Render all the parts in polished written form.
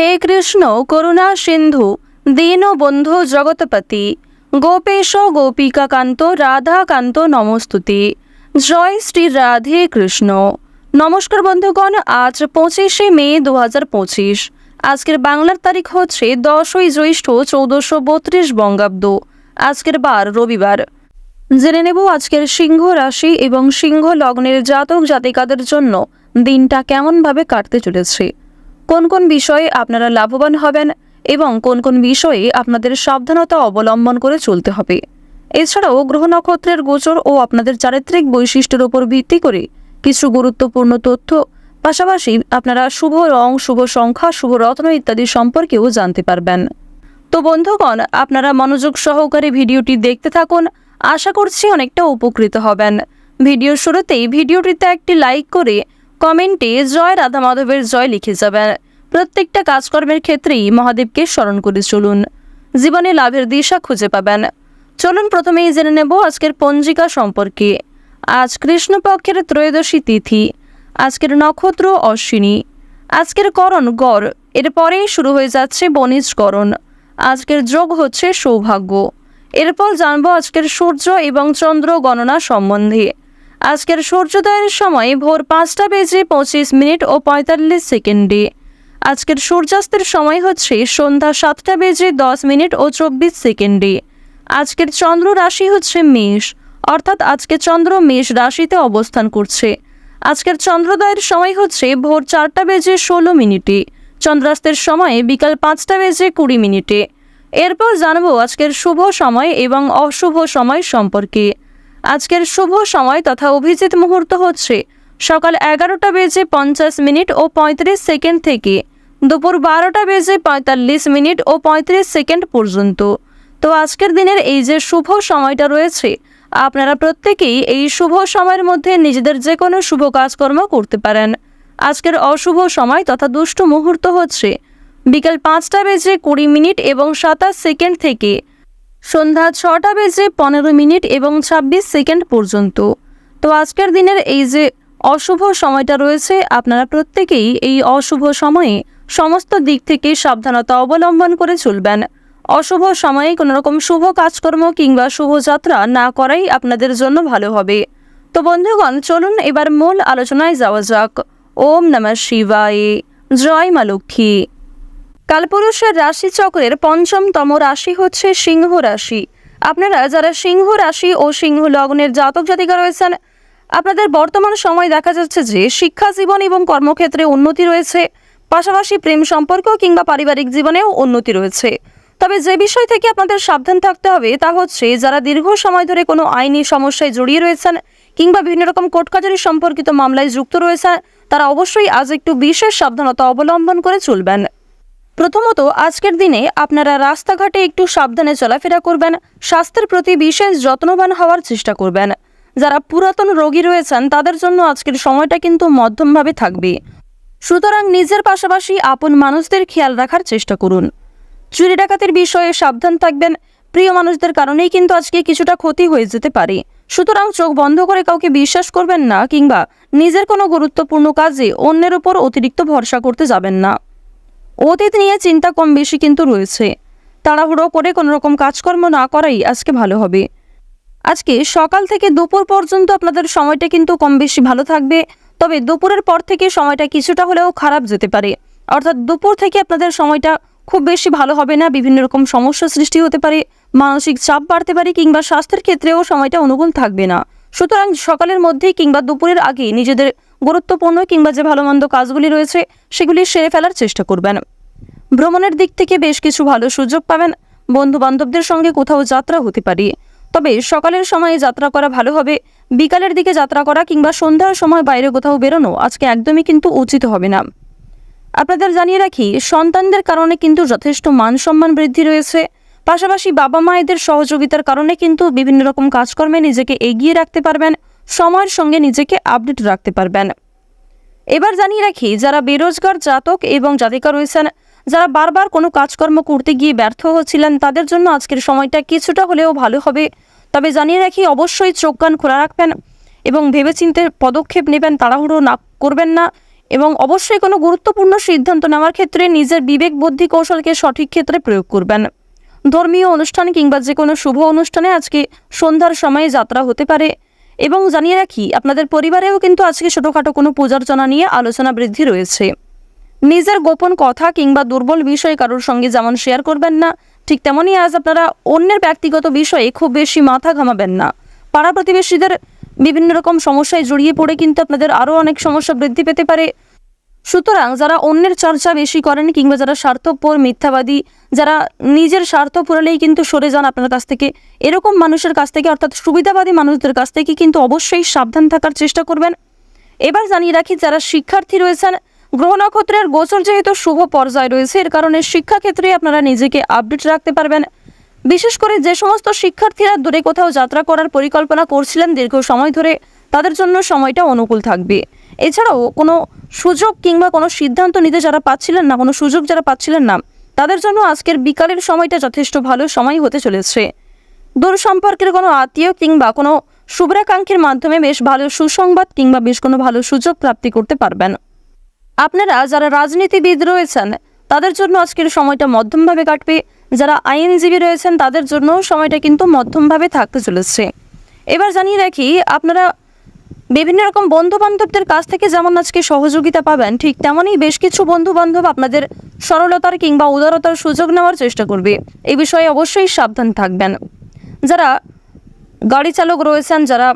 হে কৃষ্ণ করুণা সিন্ধু দীনবন্ধু জগৎপতি গোপেশ গোপিকাকান্ত রাধাকান্ত নমস্তুতে। জয় শ্রী রাধে কৃষ্ণ। নমস্কার বন্ধুগণ, আজ 25শে মে 2025। আজকের বাংলার তারিখ হচ্ছে 10ই জ্যৈষ্ঠ 1432 বঙ্গাব্দ। আজকের বার রবিবার। জেনে নেব আজকের সিংহ রাশি এবং সিংহ লগ্নের জাতক জাতিকাদের জন্য দিনটা কেমনভাবে কাটতে চলেছে, কোন কোন বিষয়ে আপনারা লাভবান হবেন এবং কোন কোন বিষয়ে আপনাদের সাবধানতা অবলম্বন করে চলতে হবে। এছাড়াও গ্রহ নক্ষত্রের গোচর ও আপনাদের চারিত্রিক বৈশিষ্ট্যের উপর ভিত্তি করে কিছু গুরুত্বপূর্ণ তথ্য, পাশাপাশি আপনারা শুভ রং, শুভ সংখ্যা, শুভ রত্ন ইত্যাদি সম্পর্কেও জানতে পারবেন। তো বন্ধুগণ, আপনারা মনোযোগ সহকারে ভিডিওটি দেখতে থাকুন। আশা করছি অনেকটা উপকৃত হবেন। ভিডিওর শুরুতেই ভিডিওটিতে একটি লাইক করে কমেন্টে জয় রাধা মাধবের জয় লিখে যাবেন। প্রত্যেকটা কাজকর্মের ক্ষেত্রেই মহাদেবকে স্মরণ করে চলুন, জীবনে লাভের দিশা খুঁজে পাবেন। চলুন প্রথমেই জেনে নেব আজকের পঞ্জিকা সম্পর্কে। আজ কৃষ্ণপক্ষের ত্রয়োদশী তিথি। আজকের নক্ষত্র অশ্বিনী। আজকের করণ গড়, এরপরেই শুরু হয়ে যাচ্ছে বণিজকরণ। আজকের যোগ হচ্ছে সৌভাগ্য। এরপর জানবো আজকের সূর্য এবং চন্দ্র গণনা সম্বন্ধে। আজকের সূর্যোদয়ের সময় ভোর 5:25 ও 45 সেকেন্ডে। আজকের সূর্যাস্তের সময় হচ্ছে সন্ধ্যা 7:10 ও 24 সেকেন্ডে। আজকের চন্দ্র রাশি হচ্ছে মেষ, অর্থাৎ আজকে চন্দ্র মেষ রাশিতে অবস্থান করছে। আজকের চন্দ্রোদয়ের সময় হচ্ছে ভোর 4:16। চন্দ্রাস্তের সময় বিকাল 5:20। এরপর জানবো আজকের শুভ সময় এবং অশুভ সময় সম্পর্কে। আজকের শুভ সময় তথা অভিজিৎ মুহূর্ত হচ্ছে সকাল 11:50 ও 35 সেকেন্ড থেকে দুপুর 12:45 ও 35 সেকেন্ড পর্যন্ত। তো আজকের দিনের এই যে শুভ সময়টা রয়েছে, আপনারা প্রত্যেকেই এই শুভ সময়ের মধ্যে নিজেদের যে কোনো শুভ কাজকর্ম করতে পারেন। আজকের অশুভ সময় তথা দুষ্ট মুহূর্ত হচ্ছে বিকাল 5:20 এবং 27 সেকেন্ড থেকে সন্ধ্যা 6:15 এবং 26 সেকেন্ড পর্যন্ত। তো আজকের দিনের এই যে অশুভ সময়টা রয়েছে, আপনারা প্রত্যেকেই এই অশুভ সময়ে সমস্ত দিক থেকে সাবধানতা অবলম্বন করে চলবেন। অশুভ সময়ে কোনো রকম শুভ কাজকর্ম কিংবা শুভযাত্রা না করাই আপনাদের জন্য ভালো হবে। তো বন্ধুগণ, চলুন এবার মূল আলোচনায় যাওয়া যাক। ওম নমঃ শিবায়। জয় মা লক্ষ্মী। কালপুরুষের রাশিচক্রের পঞ্চমতম রাশি হচ্ছে সিংহ রাশি। আপনারা যারা সিংহ রাশি ও সিংহ লগ্নের জাতক জাতিকা রয়েছেন, আপনাদের বর্তমান সময় দেখা যাচ্ছে যে শিক্ষা জীবন এবং কর্মক্ষেত্রে উন্নতি রয়েছে, পাশাপাশি প্রেম সম্পর্ক কিংবা পারিবারিক জীবনেও উন্নতি রয়েছে। তবে যে বিষয় থেকে আপনাদের সাবধান থাকতে হবে তা হচ্ছে যারা দীর্ঘ সময় ধরে কোনো আইনি সমস্যায় জড়িয়ে রয়েছেন কিংবা বিভিন্ন রকম কোর্ট কাছারি সম্পর্কিত মামলায় যুক্ত রয়েছেন, তারা অবশ্যই আজ একটু বিশেষ সাবধানতা অবলম্বন করে চলবেন। প্রথমত, আজকের দিনে আপনারা রাস্তাঘাটে একটু সাবধানে চলাফেরা করবেন, স্বাস্থ্যের প্রতি বিশেষ যত্নবান হওয়ার চেষ্টা করবেন। যারা পুরাতন রোগী রয়েছেন তাদের জন্য আজকের সময়টা কিন্তু মধ্যমভাবে থাকবে, সুতরাং নিজের পাশাপাশি আপন মানুষদের খেয়াল রাখার চেষ্টা করুন। চুরি ডাকাতির বিষয়ে সাবধান থাকবেন। প্রিয় মানুষদের কারণেই কিন্তু আজকে কিছুটা ক্ষতি হয়ে যেতে পারে, সুতরাং চোখ বন্ধ করে কাউকে বিশ্বাস করবেন না কিংবা নিজের কোনো গুরুত্বপূর্ণ কাজে অন্যের উপর অতিরিক্ত ভরসা করতে যাবেন না। অতীত নিয়ে চিন্তা কম বেশি কিন্তু রয়েছে, তাড়াহুড়ো করে কোনো রকম কাজকর্ম না করাই আজকে ভালো হবে। আজকে সকাল থেকে দুপুর পর্যন্ত আপনাদের সময়টা কিন্তু কম বেশি ভালো থাকবে, তবে দুপুরের পর থেকে সময়টা কিছুটা হলেও খারাপ যেতে পারে। অর্থাৎ দুপুর থেকে আপনাদের সময়টা খুব বেশি ভালো হবে না, বিভিন্ন রকম সমস্যা সৃষ্টি হতে পারে, মানসিক চাপ বাড়তে পারে কিংবা স্বাস্থ্যের ক্ষেত্রেও সময়টা অনুকূল থাকবে না। সুতরাং সকালের মধ্যেই কিংবা দুপুরের আগে নিজেদের গুরুত্বপূর্ণ কিংবা যে ভালো মন্দ কাজগুলি রয়েছে সেগুলি সেরে ফেলার চেষ্টা করবেন। ভ্রমণের দিক থেকে বেশ কিছু ভালো সুযোগ পাবেন। বন্ধু বান্ধবদের সঙ্গে কোথাও যাত্রা হতে পারে, তবে সকালের সময়ে যাত্রা করা ভালো হবে। বিকালের দিকে যাত্রা করা কিংবা সন্ধ্যার সময় বাইরে কোথাও বেরোনো আজকে একদমই কিন্তু উচিত হবে না। আপনাদের জানিয়ে রাখি, সন্তানদের কারণে কিন্তু যথেষ্ট মান সম্মান বৃদ্ধি রয়েছে, পাশাপাশি বাবা মায়েদের সহযোগিতার কারণে কিন্তু বিভিন্ন রকম কাজকর্মে নিজেকে এগিয়ে রাখতে পারবেন, সময়ের সঙ্গে নিজেকে আপডেট রাখতে পারবেন। এবার জানিয়ে রাখি, যারা বেরোজগার জাতক এবং জাতিকা রয়েছেন, যারা বারবার কোনো কাজকর্ম করতে গিয়ে ব্যর্থ হচ্ছিলেন, তাদের জন্য আজকের সময়টা কিছুটা হলেও ভালো হবে। তবে জানিয়ে রাখি, অবশ্যই চোখ কান খোলা রাখবেন এবং ভেবেচিন্তে পদক্ষেপ নেবেন, তাড়াহুড়ো না করবেন না এবং অবশ্যই কোনো গুরুত্বপূর্ণ সিদ্ধান্ত নেওয়ার ক্ষেত্রে নিজের বিবেক বুদ্ধি কৌশলকে সঠিক ক্ষেত্রে প্রয়োগ করবেন। ধর্মীয় অনুষ্ঠান কিংবা যে কোনো শুভ অনুষ্ঠানে আজকে সন্ধ্যার সময়ে যাত্রা হতে পারে। এবং জানিয়ে রাখি, আপনাদের পরিবারেও কিন্তু আজকে ছোটোখাটো কোনো পূজার্চনা নিয়ে আলোচনা বৃদ্ধি রয়েছে। নিজের গোপন কথা কিংবা দুর্বল বিষয় কারোর সঙ্গে যেমন শেয়ার করবেন না, ঠিক তেমনই আজ আপনারা অন্যের ব্যক্তিগত বিষয়ে খুব বেশি মাথা ঘামাবেন না। পাড়া প্রতিবেশীদের বিভিন্ন রকম সমস্যায় জড়িয়ে পড়ে কিন্তু আপনাদের আরও অনেক সমস্যা বৃদ্ধি পেতে পারে। সুতরাং যারা অন্যের চর্চা বেশি করেন কিংবা যারা স্বার্থপর, মিথ্যাবাদী, যারা নিজের স্বার্থ পুরালেই কিন্তু সরে যান আপনার কাছ থেকে, এরকম মানুষের কাছ থেকে অর্থাৎ সুবিধাবাদী মানুষদের কাছ থেকে কিন্তু অবশ্যই সাবধান থাকার চেষ্টা করবেন। এবার জানিয়ে রাখি, যারা শিক্ষার্থী রয়েছেন, গ্রহ নক্ষত্রের গোচর যেহেতু শুভ পর্যায়ে রয়েছে, এর কারণে শিক্ষাক্ষেত্রে আপনারা নিজেকে আপডেট রাখতে পারবেন। বিশেষ করে যে সমস্ত শিক্ষার্থীরা দূরে কোথাও যাত্রা করার পরিকল্পনা করছিলেন দীর্ঘ সময় ধরে, তাদের জন্য সময়টা অনুকূল থাকবে। এছাড়াও কোনো সুযোগ কিংবা কোনো সিদ্ধান্ত নিতে যারা পাচ্ছিলেন না, কোনো সুযোগ যারা পাচ্ছিলেন না, তাদের জন্য আজকের বিকালের সময়টা যথেষ্ট ভালো সময় হতে চলেছে। দূর সম্পর্কের কোনো আত্মীয় কিংবা কোনো শুভ্রাকাঙ্ক্ষীর মাধ্যমে বেশ ভালো সুসংবাদ কিংবা বেশ কোনো ভালো সুযোগ প্রাপ্তি করতে পারবেন। আপনারা যারা রাজনীতিবিদ রয়েছেন, তাদের জন্য আজকের সময়টা মধ্যমভাবে কাটবে। যারা আইনজীবী রয়েছেন, তাদের জন্য সময়টা কিন্তু মধ্যমভাবে থাকতে চলেছে। এবার জানিয়ে রাখি, আপনারা বিভিন্ন রকম বন্ধুবান্ধবদের কাছ থেকে যেমন আজকে সহযোগিতা পাবেন, ঠিক তেমনই বেশ কিছু বন্ধুবান্ধব আপনাদের সরলতার কিংবা উদারতার সুযোগ নেওয়ার চেষ্টা করবে। এই বিষয়ে অবশ্যই সাবধান থাকবেন। যারা গাড়ি চালক রয়েছেন, যারা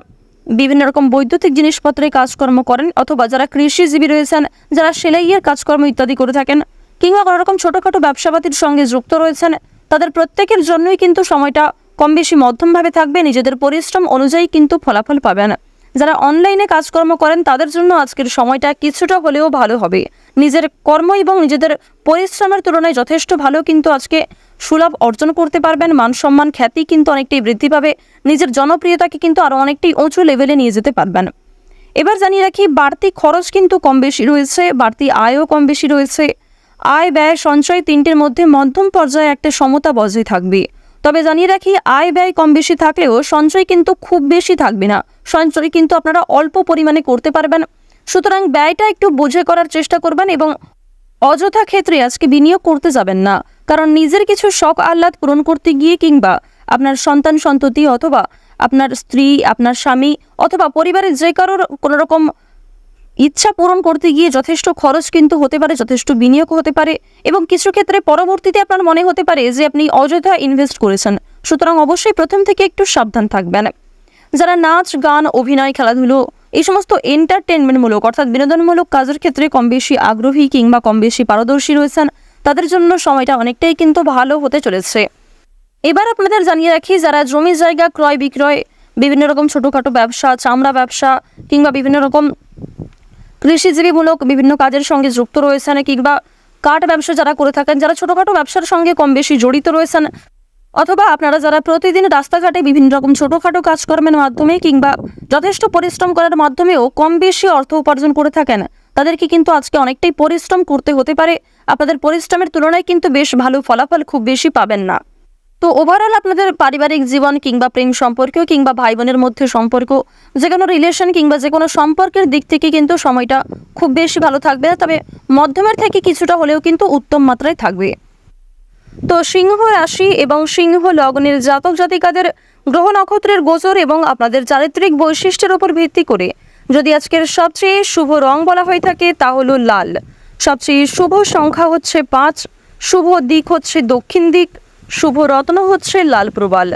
বিভিন্ন রকম বৈদ্যুতিক জিনিসপত্রে কাজকর্ম করেন, অথবা যারা কৃষিজীবী রয়েছেন, যারা সেলাইয়ের কাজকর্ম ইত্যাদি করে থাকেন, কিংবা কোনো রকম ছোটোখাটো ব্যবসাপাতির সঙ্গে যুক্ত রয়েছেন, তাদের প্রত্যেকের জন্যই কিন্তু সময়টা কম বেশি মধ্যমভাবে থাকবে। নিজেদের পরিশ্রম অনুযায়ী কিন্তু ফলাফল পাবেন। যারা অনলাইনে কাজকর্ম করেন, তাদের জন্য আজকের সময়টা কিছুটা হলেও ভালো হবে। নিজের কর্ম এবং নিজেদের পরিশ্রমের তুলনায় যথেষ্ট ভালো কিন্তু আজকে সুলাভ অর্জন করতে পারবেন। মান সম্মান, খ্যাতি কিন্তু অনেকটাই বৃদ্ধি পাবে। নিজের জনপ্রিয়তাকে কিন্তু আরও অনেকটাই উঁচু লেভেলে নিয়ে যেতে পারবেন। এবার জানিয়ে রাখি, বাড়তি খরচ কিন্তু কম বেশি রয়েছে, বাড়তি আয়ও কম বেশি রয়েছে। আয়, ব্যয়, সঞ্চয় তিনটির মধ্যে মধ্যম পর্যায়ে একটা সমতা বজায় থাকবে। তবে জানিয়ে রাখি, আয় ব্যয় কম বেশি থাকলেও সঞ্চয় কিন্তু খুব বেশি থাকবে না। সঞ্চয় কিন্তু আপনারা অল্প পরিমাণে করতে পারবেন। সুতরাং ব্যয়টা একটু বুঝে করার চেষ্টা করবেন এবং অযথা ক্ষেত্রে আজকে বিনিয়োগ করতে যাবেন না। কারণ নিজের কিছু শখ আহ্লাদ পূরণ করতে গিয়ে কিংবা আপনার সন্তান সন্ততি অথবা আপনার স্ত্রী, আপনার স্বামী অথবা পরিবারের যে কারোর কোনো রকম ইচ্ছা পূরণ করতে গিয়ে যথেষ্ট খরচ কিন্তু হতে পারে, যথেষ্ট বিনিয়োগ হতে পারে এবং কিছু ক্ষেত্রে পরবর্তীতে আপনার মনে হতে পারে যে আপনি অযথা ইনভেস্ট করেছেন। সুতরাং অবশ্যই প্রথম থেকে একটু সাবধান থাকবেন। যারা নাচ, গান, অভিনয়, খেলাধুলো এই সমস্ত এন্টারটেনমেন্টমূলক অর্থাৎ বিনোদনমূলক কাজের ক্ষেত্রে কম বেশি আগ্রহী কিংবা কম বেশি পারদর্শী রয়েছেন, তাদের জন্য সময়টা অনেকটাই কিন্তু ভালো হতে চলেছে। এবার আপনাদের জানিয়ে রাখি, যারা জমি জায়গা ক্রয় বিক্রয়, বিভিন্ন রকম ছোটোখাটো ব্যবসা, চামড়া ব্যবসা কিংবা বিভিন্ন রকম কৃষিজীবীমূলক বিভিন্ন কাজের সঙ্গে যুক্ত রয়েছেন, কিংবা কাঠ ব্যবসা যারা করে থাকেন, যারা ছোটোখাটো ব্যবসার সঙ্গে কম বেশি জড়িত রয়েছেন, অথবা আপনারা যারা প্রতিদিন রাস্তাঘাটে বিভিন্ন রকম ছোটোখাটো কাজকর্মের মাধ্যমে কিংবা যথেষ্ট পরিশ্রম করার মাধ্যমেও কম বেশি অর্থ উপার্জন করে থাকেন, তাদেরকে কিন্তু আজকে অনেকটাই পরিশ্রম করতে হতে পারে। আপনাদের পরিশ্রমের তুলনায় কিন্তু বেশ ভালো ফলাফল খুব বেশি পাবেন না। তো ওভারঅল আপনাদের পারিবারিক জীবন কিংবা প্রেম সম্পর্ক কিংবা ভাই বোনের মধ্যে সম্পর্ক, যে কোনো রিলেশন কিংবা যে কোনো সম্পর্কের দিক থেকে কিন্তু সময়টা খুব বেশি ভালো থাকবে না, তবে মধ্যমের থেকে কিছুটা হলেও কিন্তু উত্তম মাত্রায় থাকবে। তো সিংহ রাশি এবং সিংহ লগ্নের জাতক জাতিকাদের গ্রহ নক্ষত্রের গোচর এবং আপনাদের চারিত্রিক বৈশিষ্ট্যের উপর ভিত্তি করে যদি আজকের সবচেয়ে শুভ রং বলা হয়ে থাকে তা হলো লাল। সবচেয়ে শুভ সংখ্যা হচ্ছে 5, শুভ দিক হচ্ছে দক্ষিণ দিক, শুভ রত্ন হচ্ছে লাল প্রবাল।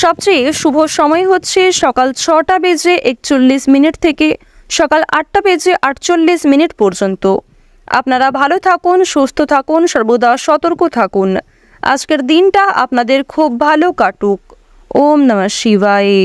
সবচেয়ে শুভ সময় হচ্ছে সকাল 6টা বেজে 41 মিনিট থেকে সকাল 8টা বেজে 48 মিনিট পর্যন্ত। আপনারা ভালো থাকুন, সুস্থ থাকুন, সর্বদা সতর্ক থাকুন। আজকের দিনটা আপনাদের খুব ভালো কাটুক। ওম নমঃ শিবায়।